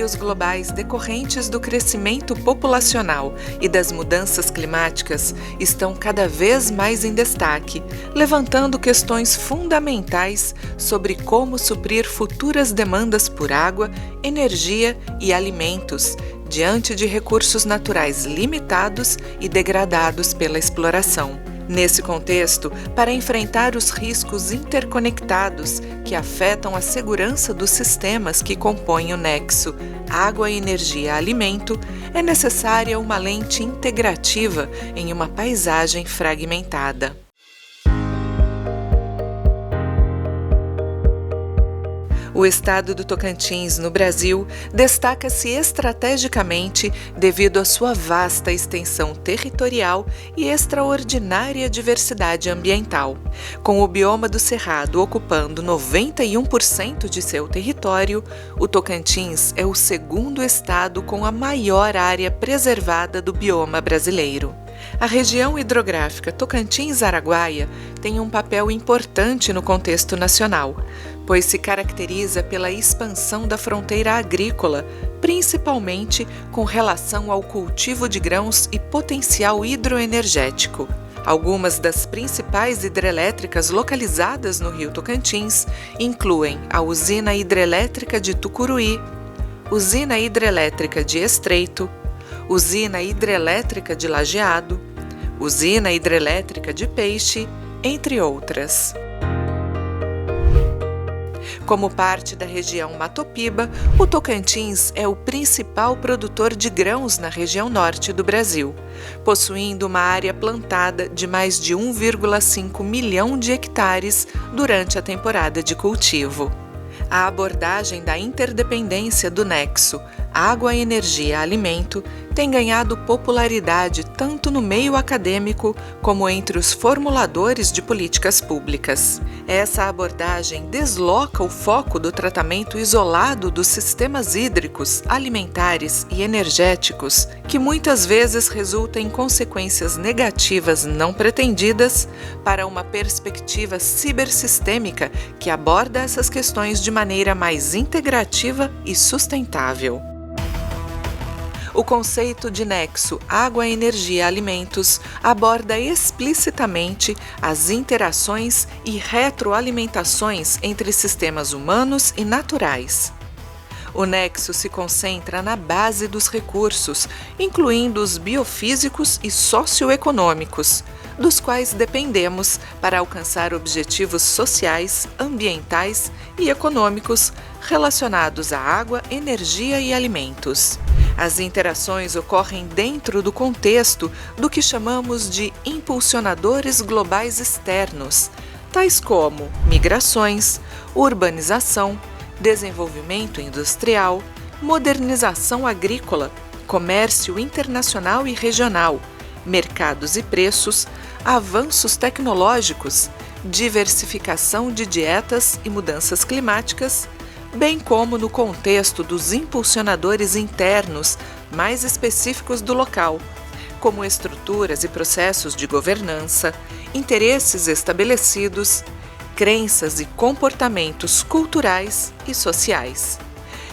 desafios globais decorrentes do crescimento populacional e das mudanças climáticas estão cada vez mais em destaque, levantando questões fundamentais sobre como suprir futuras demandas por água, energia e alimentos, diante de recursos naturais limitados e degradados pela exploração. Nesse contexto, para enfrentar os riscos interconectados que afetam a segurança dos sistemas que compõem o nexo água, energia, alimento, é necessária uma lente integrativa em uma paisagem fragmentada. O estado do Tocantins, no Brasil, destaca-se estrategicamente devido à sua vasta extensão territorial e extraordinária diversidade ambiental. Com o bioma do Cerrado ocupando 91% de seu território, o Tocantins é o segundo estado com a maior área preservada do bioma brasileiro. A região hidrográfica Tocantins-Araguaia tem um papel importante no contexto nacional, pois se caracteriza pela expansão da fronteira agrícola, principalmente com relação ao cultivo de grãos e potencial hidroenergético. Algumas das principais hidrelétricas localizadas no Rio Tocantins incluem a Usina Hidrelétrica de Tucuruí, Usina Hidrelétrica de Estreito, Usina Hidrelétrica de Lajeado, Usina Hidrelétrica de Peixe, entre outras. Como parte da região Matopiba, o Tocantins é o principal produtor de grãos na região norte do Brasil, possuindo uma área plantada de mais de 1,5 milhão de hectares durante a temporada de cultivo. A abordagem da interdependência do nexo água, energia, alimento tem ganhado popularidade tanto no meio acadêmico como entre os formuladores de políticas públicas. Essa abordagem desloca o foco do tratamento isolado dos sistemas hídricos, alimentares e energéticos, que muitas vezes resulta em consequências negativas não pretendidas, para uma perspectiva cibersistêmica que aborda essas questões de maneira mais integrativa e sustentável. O conceito de nexo água, energia, alimentos aborda explicitamente as interações e retroalimentações entre sistemas humanos e naturais. O nexo se concentra na base dos recursos, incluindo os biofísicos e socioeconômicos, dos quais dependemos para alcançar objetivos sociais, ambientais e econômicos relacionados à água, energia e alimentos. As interações ocorrem dentro do contexto do que chamamos de impulsionadores globais externos, tais como migrações, urbanização, desenvolvimento industrial, modernização agrícola, comércio internacional e regional, mercados e preços, avanços tecnológicos, diversificação de dietas e mudanças climáticas, bem como no contexto dos impulsionadores internos mais específicos do local, como estruturas e processos de governança, interesses estabelecidos, crenças e comportamentos culturais e sociais.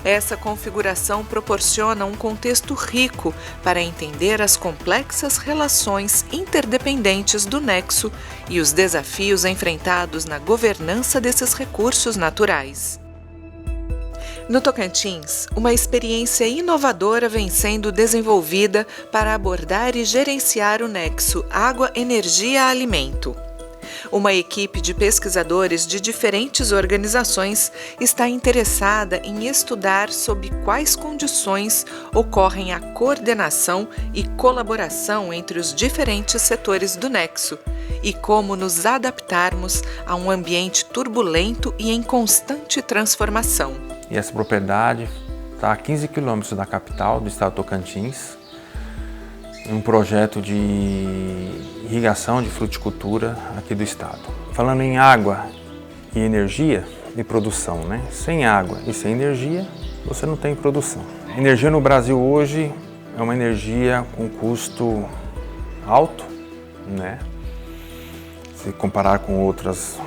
Essa configuração proporciona um contexto rico para entender as complexas relações interdependentes do nexo e os desafios enfrentados na governança desses recursos naturais. No Tocantins, uma experiência inovadora vem sendo desenvolvida para abordar e gerenciar o nexo água, energia, alimento. Uma equipe de pesquisadores de diferentes organizações está interessada em estudar sob quais condições ocorrem a coordenação e colaboração entre os diferentes setores do nexo e como nos adaptarmos a um ambiente turbulento e em constante transformação. E essa propriedade está a 15 quilômetros da capital do estado do Tocantins, em um projeto de irrigação de fruticultura aqui do estado. Falando em água e energia e produção, né? Sem água e sem energia, você não tem produção. A energia no Brasil hoje é uma energia com custo alto, né? Se comparar com outros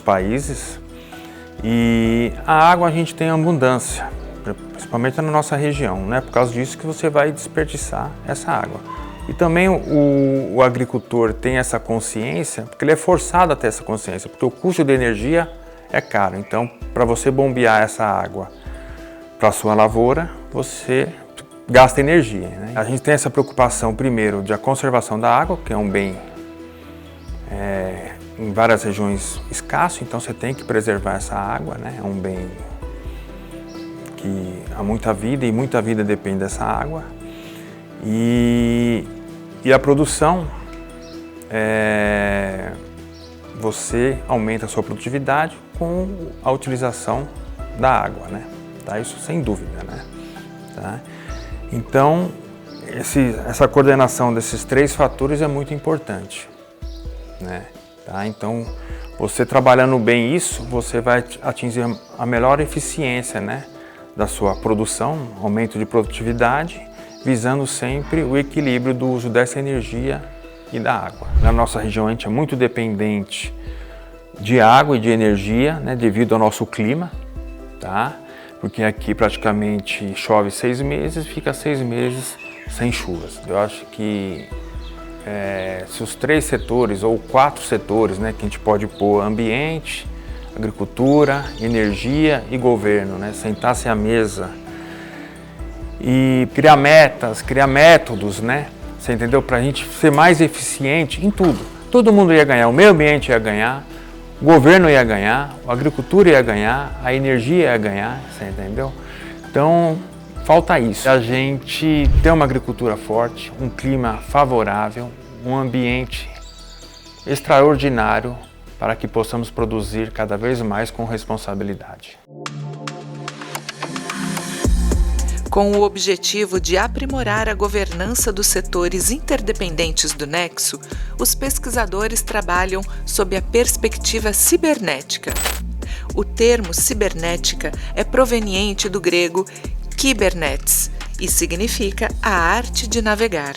países. E a água a gente tem abundância, principalmente na nossa região, né? Por causa disso que você vai desperdiçar essa água. E também o agricultor tem essa consciência, porque ele é forçado a ter essa consciência, porque o custo de energia é caro. Então, para você bombear essa água para a sua lavoura, você gasta energia, né? A gente tem essa preocupação, primeiro, de a conservação da água, que é um bem em várias regiões escasso, então você tem que preservar essa água, né? É um bem que há muita vida e muita vida depende dessa água. E a produção, você aumenta a sua produtividade com a utilização da água, né? Tá? Isso sem dúvida, né? Tá? Então, essa coordenação desses três fatores é muito importante, né? Tá? Então, você trabalhando bem isso, você vai atingir a melhor eficiência, né, da sua produção, aumento de produtividade, visando sempre o equilíbrio do uso dessa energia e da água. Na nossa região, a gente é muito dependente de água e de energia, né, devido ao nosso clima, tá? Porque aqui praticamente chove 6 meses, fica 6 meses sem chuvas. Eu acho que se os 3 setores ou 4 setores, né, que a gente pode pôr, ambiente, agricultura, energia e governo, né, sentasse à mesa e criar metas, criar métodos, né, você entendeu? Para a gente ser mais eficiente em tudo. Todo mundo ia ganhar, o meio ambiente ia ganhar, o governo ia ganhar, a agricultura ia ganhar, a energia ia ganhar, você entendeu? Então, falta isso. A gente ter uma agricultura forte, um clima favorável, um ambiente extraordinário para que possamos produzir cada vez mais com responsabilidade. Com o objetivo de aprimorar a governança dos setores interdependentes do Nexo, os pesquisadores trabalham sob a perspectiva cibernética. O termo cibernética é proveniente do grego kybernetes e significa a arte de navegar.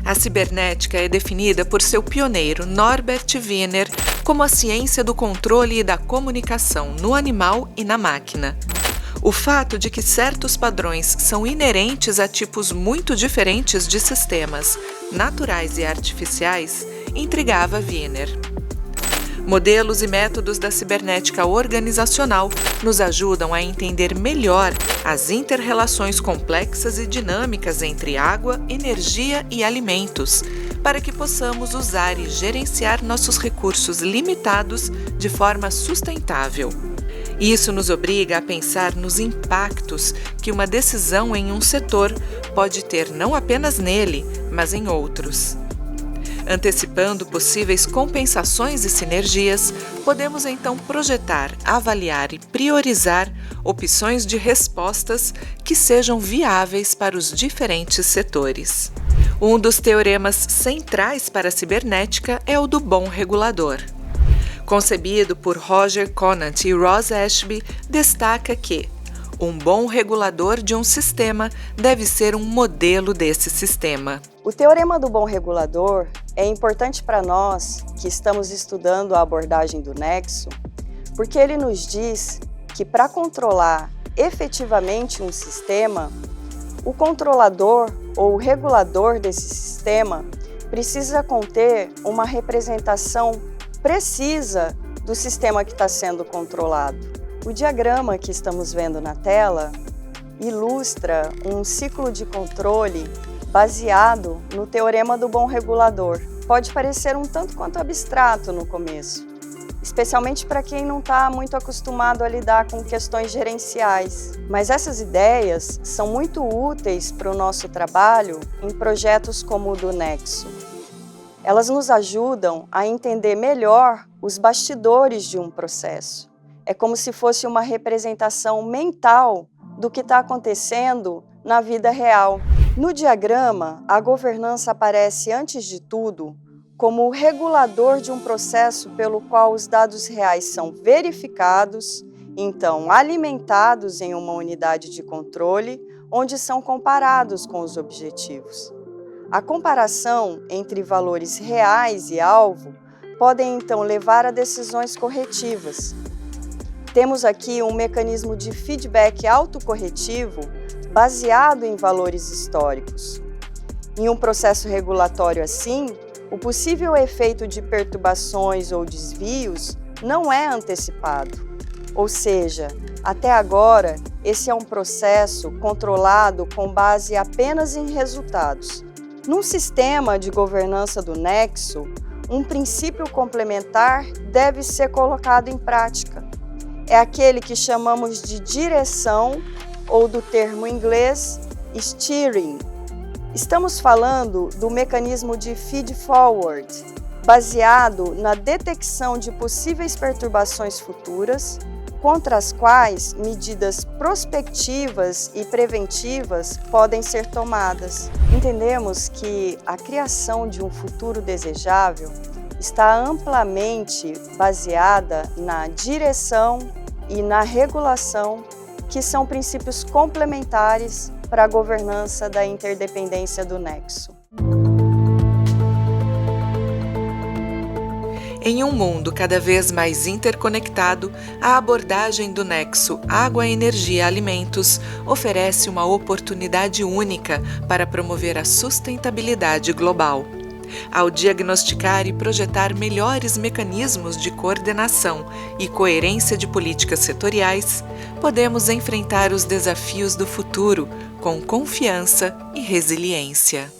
A cibernética é definida por seu pioneiro Norbert Wiener como a ciência do controle e da comunicação no animal e na máquina. O fato de que certos padrões são inerentes a tipos muito diferentes de sistemas, naturais e artificiais, intrigava Wiener. Modelos e métodos da cibernética organizacional nos ajudam a entender melhor as inter-relações complexas e dinâmicas entre água, energia e alimentos, para que possamos usar e gerenciar nossos recursos limitados de forma sustentável. Isso nos obriga a pensar nos impactos que uma decisão em um setor pode ter não apenas nele, mas em outros. Antecipando possíveis compensações e sinergias, podemos então projetar, avaliar e priorizar opções de respostas que sejam viáveis para os diferentes setores. Um dos teoremas centrais para a cibernética é o do bom regulador. Concebido por Roger Conant e Ross Ashby, destaca que um bom regulador de um sistema deve ser um modelo desse sistema. O teorema do bom regulador é importante para nós que estamos estudando a abordagem do Nexo, porque ele nos diz que para controlar efetivamente um sistema, o controlador ou o regulador desse sistema precisa conter uma representação precisa do sistema que está sendo controlado. O diagrama que estamos vendo na tela ilustra um ciclo de controle baseado no teorema do bom regulador. Pode parecer um tanto quanto abstrato no começo, especialmente para quem não está muito acostumado a lidar com questões gerenciais. Mas essas ideias são muito úteis para o nosso trabalho em projetos como o do Nexo. Elas nos ajudam a entender melhor os bastidores de um processo. É como se fosse uma representação mental do que está acontecendo na vida real. No diagrama, a governança aparece, antes de tudo, como o regulador de um processo pelo qual os dados reais são verificados, então alimentados em uma unidade de controle, onde são comparados com os objetivos. A comparação entre valores reais e alvo podem, então, levar a decisões corretivas. Temos aqui um mecanismo de feedback autocorretivo baseado em valores históricos. Em um processo regulatório assim, o possível efeito de perturbações ou desvios não é antecipado. Ou seja, até agora, esse é um processo controlado com base apenas em resultados. Num sistema de governança do Nexo, um princípio complementar deve ser colocado em prática. É aquele que chamamos de direção, ou do termo em inglês, steering. Estamos falando do mecanismo de feed-forward, baseado na detecção de possíveis perturbações futuras, contra as quais medidas prospectivas e preventivas podem ser tomadas. Entendemos que a criação de um futuro desejável está amplamente baseada na direção e na regulação, que são princípios complementares para a governança da interdependência do Nexo. Em um mundo cada vez mais interconectado, a abordagem do Nexo Água, Energia, Alimentos oferece uma oportunidade única para promover a sustentabilidade global. Ao diagnosticar e projetar melhores mecanismos de coordenação e coerência de políticas setoriais, podemos enfrentar os desafios do futuro com confiança e resiliência.